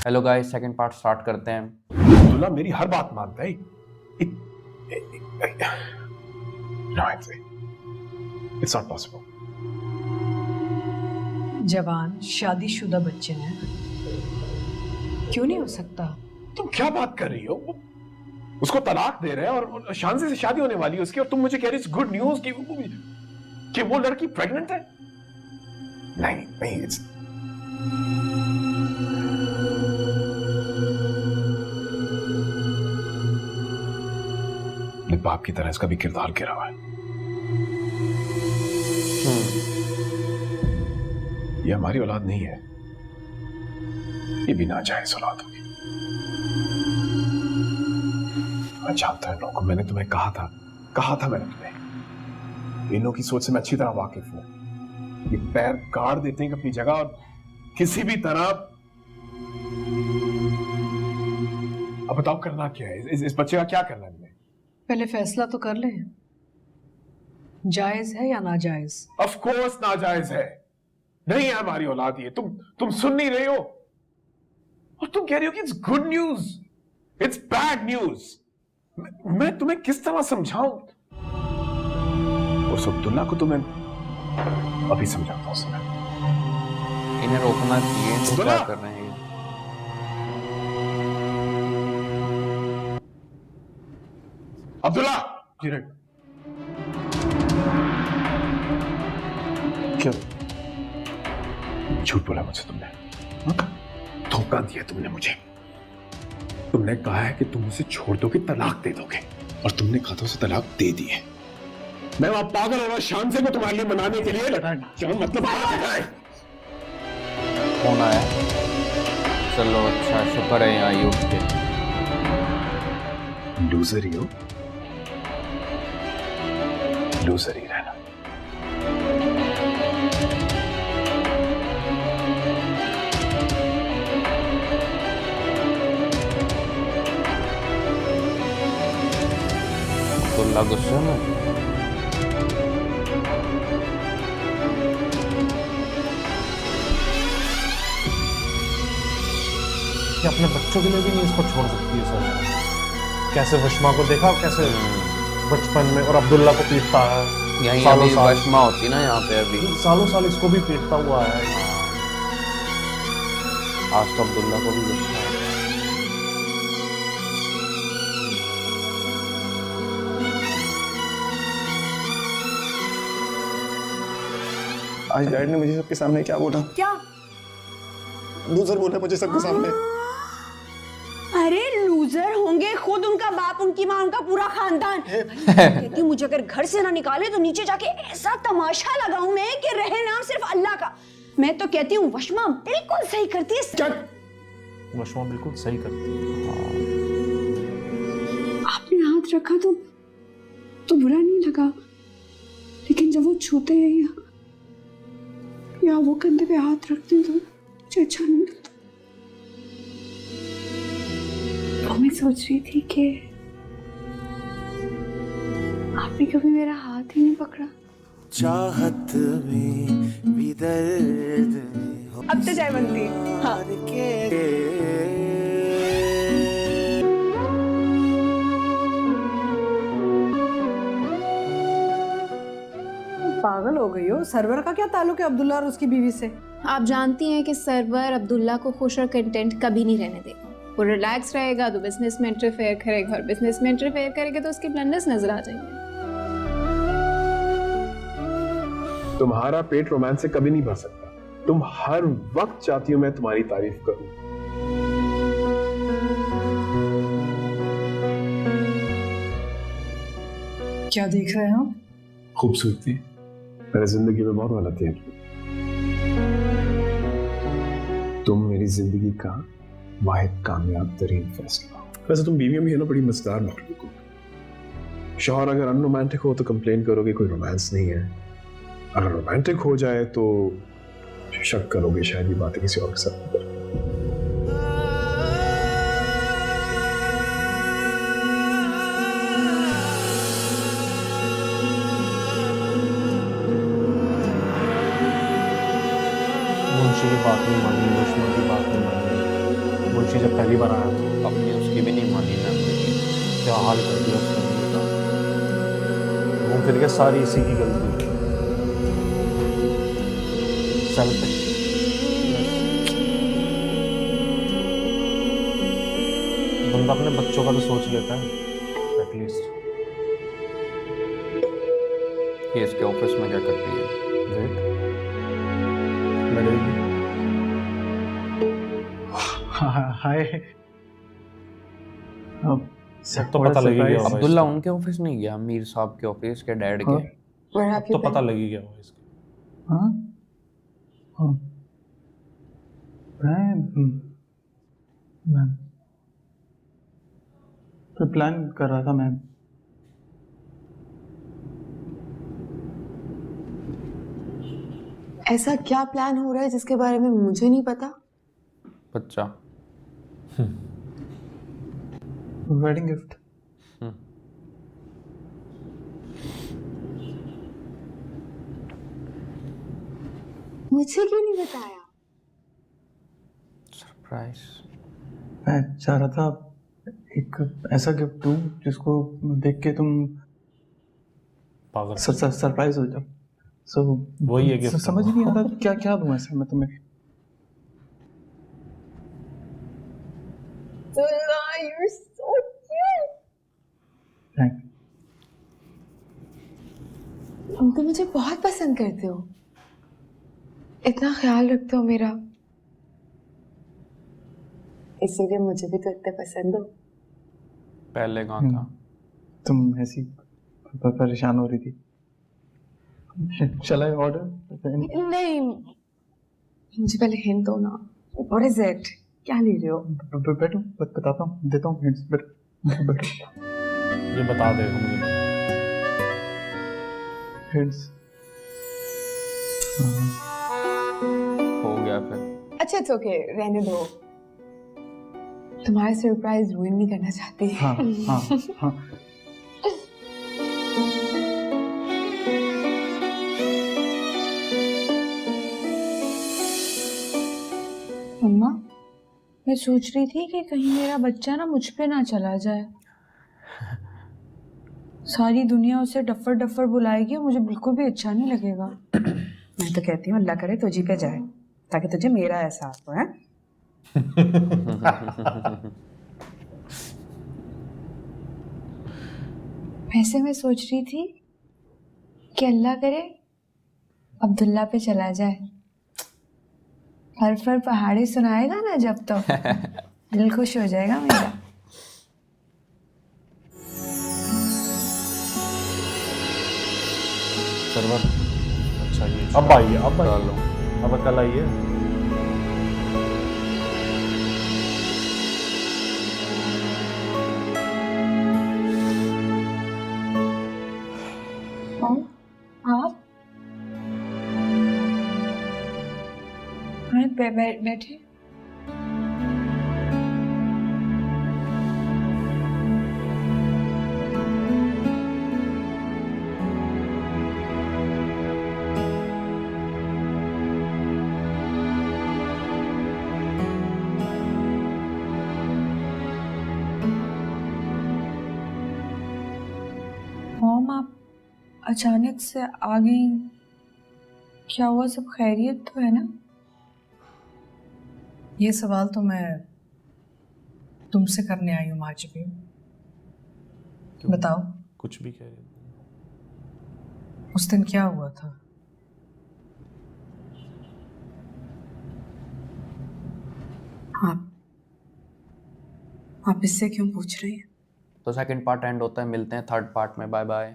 Hello guys, second part start करते हैं। अब्दुल्ला मेरी हर बात मानता है। No, it's not possible. जवान शादीशुदा बच्चे हैं, क्यों नहीं हो सकता? तुम क्या बात कर रही हो? उसको तलाक दे रहे हैं और शांति से शादी होने वाली है उसकी, और तुम मुझे कह रही हो गुड न्यूज कि वो लड़की प्रेग्नेंट है। नहीं नहीं, बाप की तरह इसका भी किरदार गिरा हुआ है। ये हमारी औलाद नहीं है, ये भी नाजायज औलाद होगी। मैं जानता हूं लोगों, मैंने तुम्हें कहा था मैंने तुम्हें, इनों की सोच से मैं अच्छी तरह वाकिफ हूं। ये पैर गाड़ देते हैं अपनी जगह और किसी भी तरह। अब बताओ करना क्या है, इस बच्चे का क्या करना है? पहले फैसला तो कर लें, जायज है या नाजायज? ऑफ कोर्स नाजायज है, नहीं है हमारी औलाद ये। तुम सुन नहीं रहे हो, और तुम कह रही हो कि it's good news, it's bad news. मैं तुम्हें किस तरह समझाऊं? उस अब्दुल्ला को तुम्हें अभी समझाता हूं। इन्हें रोकना चाहिए, तो क्या कर रहे हैं? अब्दुल्ला जी राइट। क्या झूठ बोला मुझसे तुमने? धोखा दिया तुमने मुझे। तुमने कहा है कि तुम उसे छोड़ दोगे, तलाक दे दोगे, और तुमने कहा था उसे तलाक दे दी है। मैं वहां पागल हो रहा शांति को तुम्हारे लिए मनाने के लिए लगा, मतलब कौन आया? चलो अच्छा, शुक्र है यहाँ आई उठ के। लूजर ही हो, लूजर ही रहना। अब्दुल्ला गुस्से में? कि अपने बच्चों के लिए भी नहीं इसको छोड़ सकती है सर। कैसे वशमा को देखा, कैसे बचपन में, और अब्दुल्ला को पीटता है। यहीं अभी वशमा होती ना यहाँ पे, अभी सालों साल इसको भी पीटता हुआ है। आज तो अब्दुल्ला को भी गुस्सा है। आज डैड ने मुझे सबके सामने क्या बोला? क्या? लूजर बोला मुझे सबके सामने। अरे लूजर होंगे खुद उनका बाप, उनकी माँ, उनका पूरा खानदान। कहती हूँ मुझे अगर घर से ना निकाले तो नीचे जाके ऐसा तमाशा लगाऊं मैं कि रहे नाम सिर्फ अल्लाह का। मैं तो कहती हूँ वशमा बिल्कुल सही करती है। वशमा बिल्कुल सही करती है। आपने हाथ रखा तो बुरा नहीं लगा, लेकिन जब वो छूते हैं या वो कंधे पे हाथ रखते हैं तो मुझे अच्छा नहीं लगता। तो मैं सोच रही थी कि आपने कभी मेरा हाथ ही नहीं पकड़ा। चाहत में भी दर्द में अब तो चाय बनती है। हाँ। पागल हो गई हो? सरवर का क्या ताल्लुक है अब्दुल्ला और उसकी बीवी से? आप जानती हैं कि सरवर अब्दुल्ला को खुश और कंटेंट कभी नहीं रहने देगा। वो रिलैक्स रहेगा तो बिजनेस में इंटरफेयर करेगा, और बिजनेस में इंटरफेयर करेगा तो उसकी ब्लंडर्स नजर आ जाएंगे। तुम्हारा पेट रोमांस से कभी नहीं भर सकता। तुम हर वक्त चाहती हो मैं तुम्हारी तारीफ करूं। क्या देख रहे हैं आप? खूबसूरती मेरी जिंदगी में बहुत गलती है। तुम मेरी जिंदगी का वाहिद कामयाब तरीन फैसला। वैसे तुम बीवी में ही ना बड़ी मजेदार मखलूक हो। शौहर अगर अनरोमांटिक हो तो कंप्लेन करोगे कोई रोमांस नहीं है, अगर रोमांटिक हो जाए तो शक करोगे शायद ये बातें किसी और के साथ कर। मुंशी की बात नहीं मानी, वशमा की बात नहीं मानी, वो जब पहली बार आया था। अपनी उसकी भी नहीं मानी ना लेकिन क्या हाल कर दिया उसने मुझे का। घूम फिर के सारी इसी की गलती है। सेल्फिश। बंदा अपने बच्चों का तो सोच लेता है एटलीस्ट। ये इसके ऑफिस में क्या कर रही है? वेट लड़ेगी। हाय। अब अब तो पता लगी गया होगा अब्दुल्ला इसका। उनके ऑफिस नहीं गया, मीर साहब के ऑफिस के डैड के। Where have अब you तो पता been? लगी गया होगा इसका। हाँ हाँ मैं प्लान कर रहा था मैं। ऐसा क्या प्लान हो रहा है जिसके बारे में मुझे नहीं पता? बच्चा। Wedding gift. मुझे क्यों नहीं बताया? सरप्राइज। मैं चाह रहा था एक ऐसा गिफ्ट दूं जिसको देख के तुम पागल। सरप्राइज हो जाओ। सो वही है gift। समझ नहीं आ रहा क्या क्या दूं ऐसे मैं तुम्हें। You're so cute. थैंक तुम तो मुझे बहुत पसंद करते हो, इतना ख्याल रखते हो मेरा, इसीलिए मुझे भी तो इतने पसंद हो। पहले कहाँ था? तुम ऐसी परेशान हो रही थी। Shall I order? नहीं, मुझे पहले हिंट दो ना। What is it? क्या ले रहे हो? बैठो बताता हूँ, देता हूँ hints, बैठो ये बता देगा मुझे। hints। हो गया फिर। अच्छा इट्स ओके, रहने दो। तुम्हारा सरप्राइज रुइन नहीं करना चाहती। हाँ हाँ हाँ। मम्मा, मैं सोच रही थी कि कहीं मेरा बच्चा ना मुझ पे ना चला जाए। सारी दुनिया उसे डफर डफर बुलाएगी और मुझे बिल्कुल भी अच्छा नहीं लगेगा। मैं तो कहती हूँ अल्लाह करे तुझी पे जाए ताकि तुझे मेरा एहसास हो। है वैसे मैं सोच रही थी कि अल्लाह करे अब्दुल्ला पे चला जाए। फर पहाड़ी सुनाएगा ना जब तो दिल खुश हो जाएगा मेरा। सर्वर। अच्छा ये अब आइए, अब डालो। अब कल आइए। आप बैठे। मॉम, आप अचानक से आ गई, क्या हुआ? सब खैरियत तो है ना? ये सवाल तो मैं तुमसे करने आई हूँ आज भी। बताओ कुछ भी कह रहे थे। उस दिन क्या हुआ था? आप इससे क्यों पूछ रही हैं? तो सेकंड पार्ट एंड होता है, मिलते हैं थर्ड पार्ट में। Bye bye.